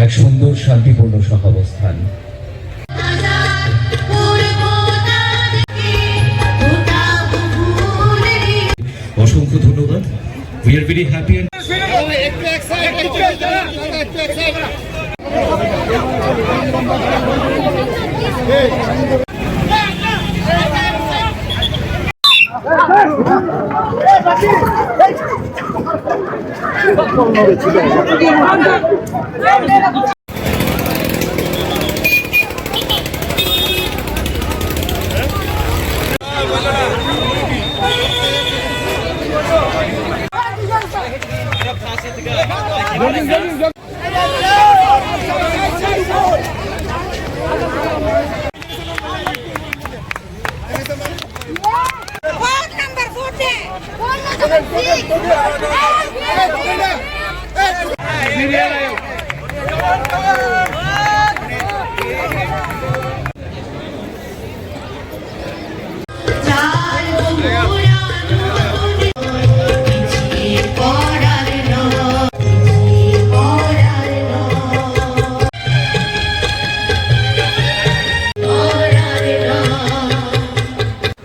এক সুন্দর শান্তিপূর্ণ সহাবস্থান। অসংখ্য ধন্যবাদ। We are very happy and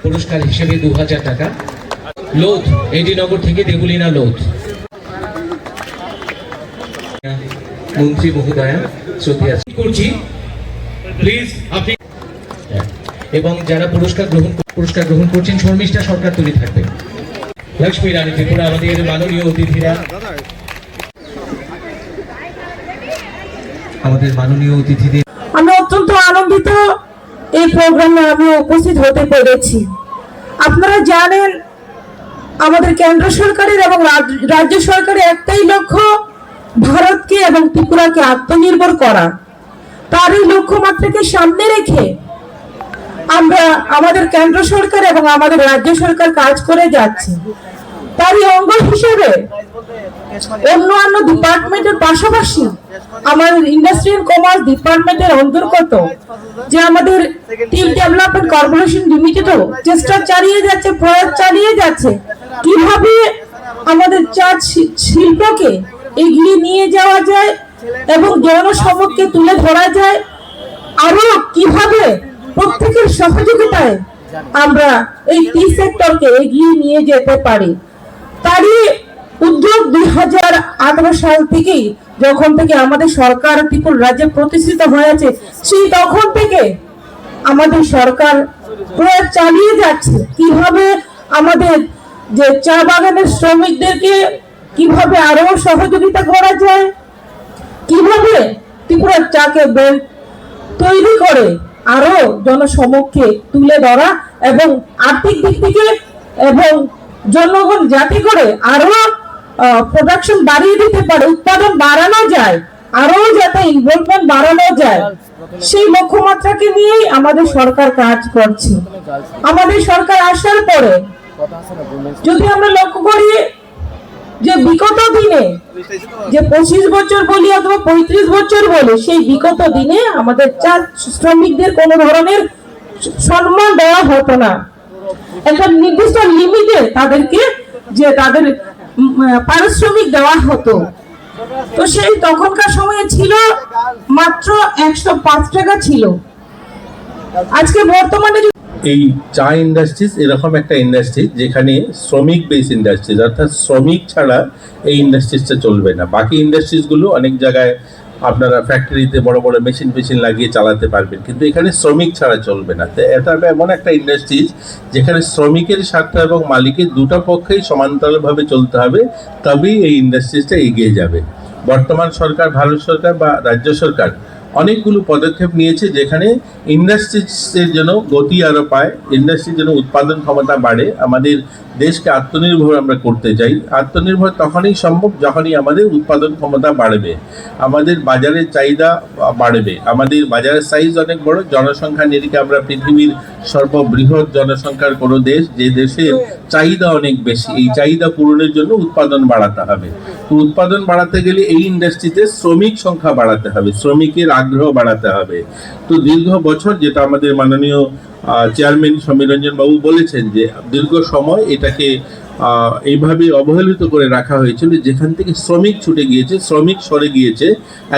পুরস্কার হিসেবে 2000 টাকা লোধ এডিনগর থেকে দেবুলিনা লোধ। মন্ত্রী মহোদয়া শ্রদ্ধেয় করছি প্লিজ আপনি এবং যারা পুরস্কার গ্রহণ করছেন শর্মিষ্ঠা সরকার তৈরি থাকবেন। লক্ষ্মী রানী ত্রিপুরা আমাদের মাননীয় অতিথিরা আমরা অত্যন্ত আনন্দিত এই প্রোগ্রামে আমি উপস্থিত হতে পেরেছি। আপনারা জানেন আমাদের কেন্দ্র সরকারের এবং রাজ্য সরকারের একটাই লক্ষ্য ভারতকে এবং ত্রিপুরাকে আত্মনির্ভর করা। তার এই লক্ষ্যমাত্রাকে সামনে রেখে আমরা আমাদের কেন্দ্র সরকার এবং আমাদের রাজ্য সরকার কাজ করে যাচ্ছে। তারই অঙ্গ হিসেবে অন্যান্য ডিপার্টমেন্টের পাশাপাশি আমাদের ইন্ডাস্ট্রি এন্ড কমার্স ডিপার্টমেন্টের অন্তর্গত যে আমাদের স্টিল ডেভেলপমেন্ট কর্পোরেশন লিমিটেডও চেষ্টা চালিয়ে যাচ্ছে, প্রয়াস চালিয়ে যাচ্ছে কিভাবে আমাদের চা শিল্পকে এগিয়ে নিয়ে যাওয়া যায় এবং জনসমক্ষে তুলে ধরা যায়, আরো কিভাবে প্রত্যেকের সহযোগিতায় আমরা এই টি সেক্টরকে এগিয়ে নিয়ে যেতে পারি। তারই উদ্যোগ 2018 সাল থেকেই, যখন থেকে আমাদের সরকার ত্রিপুরা রাজ্যে প্রতিষ্ঠিত হয়েছে, সেই তখন থেকে আমাদের সরকার প্রয়াস চালিয়ে যাচ্ছে কিভাবে আমাদের যে চা বাগানের শ্রমিকদেরকে কিভাবে আরো সহযোগিতা করা যায়, কিভাবে ত্রিপুরার চাকে ব্র্যান্ড তৈরি করে আরো জনসমক্ষে তুলে ধরা এবং আর্থিক দিক থেকে এবং জনগণ যাতে করে আরো প্রোডাকশন বাড়িয়ে দিতে পারে, উৎপাদন বাড়ানো যায়, আরো যাতে ইনভলভমেন্ট বাড়ানো যায়, সেই লক্ষ্যমাত্রাকে নিয়েই আমাদের সরকার কাজ করছে। আমাদের সরকার আসার পরে যদি আমরা লক্ষ্য করি যে বিগত দিনে যে 25 বছর বলি অথবা 35 বছর বলে, সেই বিগত দিনে আমাদের চা শ্রমিকদের কোনো ধরনের সম্মান দেওয়া হতো না। একটা নির্দিষ্ট লিমিটে তাদেরকে যে তাদের পারিশ্রমিক দেওয়া হতো। তো সেই তখনকার সময়ে ছিল মাত্র 105 টাকা ছিল। আজকে বর্তমানে এই চা ইন্ডাস্ট্রিজ এরকম একটা ইন্ডাস্ট্রি যেখানে শ্রমিক বেস ইন্ডাস্ট্রিজ, অর্থাৎ শ্রমিক ছাড়া এই ইন্ডাস্ট্রিজটা চলবে না। বাকি ইন্ডাস্ট্রিজগুলো অনেক জায়গায় আপনারা ফ্যাক্টরিতে বড় বড় মেশিন লাগিয়ে চালাতে পারবেন, কিন্তু এখানে শ্রমিক ছাড়া চলবে না। তো এটা এমন একটা ইন্ডাস্ট্রিজ যেখানে শ্রমিকের স্বার্থ এবং মালিকের দুটো পক্ষেই সমান্তরালভাবে চলতে হবে, তবেই এই ইন্ডাস্ট্রিজটা এগিয়ে যাবে। বর্তমান সরকার, ভারত সরকার বা রাজ্য সরকার অনেকগুলো পদক্ষেপ নিয়েছে যেখানে ইন্ডাস্ট্রিজের জন্য গতি আরও পায়, ইন্ডাস্ট্রির জন্য উৎপাদন ক্ষমতা বাড়ে। আমাদের দেশকে আত্মনির্ভর আমরা করতে চাই। আত্মনির্ভর তখনই সম্ভব যখনই আমাদের উৎপাদন ক্ষমতা বাড়বে, আমাদের বাজারের চাহিদা বাড়বে। আমাদের বাজারের সাইজ অনেক বড়, জনসংখ্যা নিরিখে আমরা পৃথিবীর সর্ববৃহৎ জনসংখ্যার কোনো দেশ, যে দেশের চাহিদা অনেক বেশি। এই চাহিদা পূরণের জন্য উৎপাদন বাড়াতে হবে। তো উৎপাদন বাড়াতে গেলে এই ইন্ডাস্ট্রিতে শ্রমিক সংখ্যা বাড়াতে হবে, শ্রমিকের আগ্রহ বাড়াতে হবে। তো দীর্ঘ বছর, যেটা আমাদের মাননীয় চেয়ারম্যান সমীরঞ্জন বাবু বলেছেন, যে দীর্ঘ সময় এটাকে এইভাবে অবহেলিত করে রাখা হয়েছিল, যেখান থেকে শ্রমিক ছুটে গিয়েছে, শ্রমিক সরে গিয়েছে,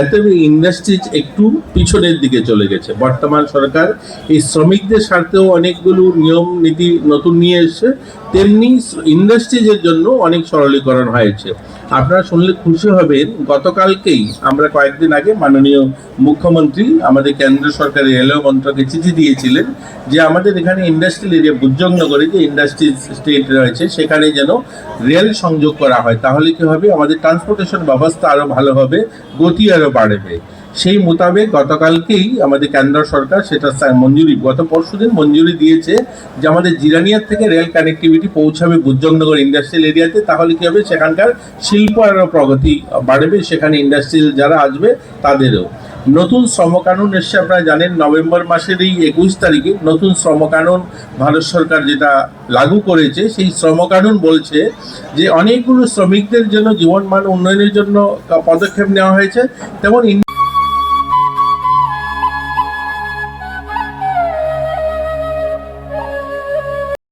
এতে ইন্ডাস্ট্রিজ একটু পিছনের দিকে চলে গেছে। বর্তমান সরকার এই শ্রমিকদের স্বার্থেও অনেকগুলো নিয়ম নীতি নতুন নিয়ে এসেছে, তেমনি ইন্ডাস্ট্রিজের জন্য অনেক সরলীকরণ হয়েছে। আপনারা শুনলে খুশি হবেন, গতকালকেই আমরা কয়েকদিন আগে মাননীয় মুখ্যমন্ত্রী আমাদের কেন্দ্র সরকারের রেলওয়ে মন্ত্রকে চিঠি দিয়েছিলেন যে আমাদের এখানে ইন্ডাস্ট্রিয়াল এরিয়া বুজজংনগরে যে ইন্ডাস্ট্রিজ স্টেট রয়েছে সেখানে যেন রেল সংযোগ করা হয়, তাহলে কি হবে, আমাদের ট্রান্সপোর্টেশন ব্যবস্থা আরও ভালো হবে, গতি আরও বাড়বে। সেই মোতাবেক গতকালকেই আমাদের কেন্দ্র সরকার সেটা মঞ্জুরি, গত পরশুদিন মঞ্জুরি দিয়েছে যে আমাদের জিরানিয়ার থেকে রেল কানেক্টিভিটি পৌঁছাবে বুজজংনগর ইন্ডাস্ট্রিয়াল এরিয়াতে, তাহলে কি হবে, সেখানকার শিল্প আরও প্রগতি বাড়বে, সেখানে ইন্ডাস্ট্রিয়াল যারা আসবে তাদেরও। নতুন শ্রমকানুন এসছে, আপনারা জানেন নভেম্বর মাসের এই 21 তারিখে নতুন শ্রমকানুন ভারত সরকার যেটা লাগু করেছে, সেই শ্রমকানুন বলছে যে অনেকগুলো শ্রমিকদের জন্য জীবনমান উন্নয়নের জন্য পদক্ষেপ নেওয়া হয়েছে, তেমন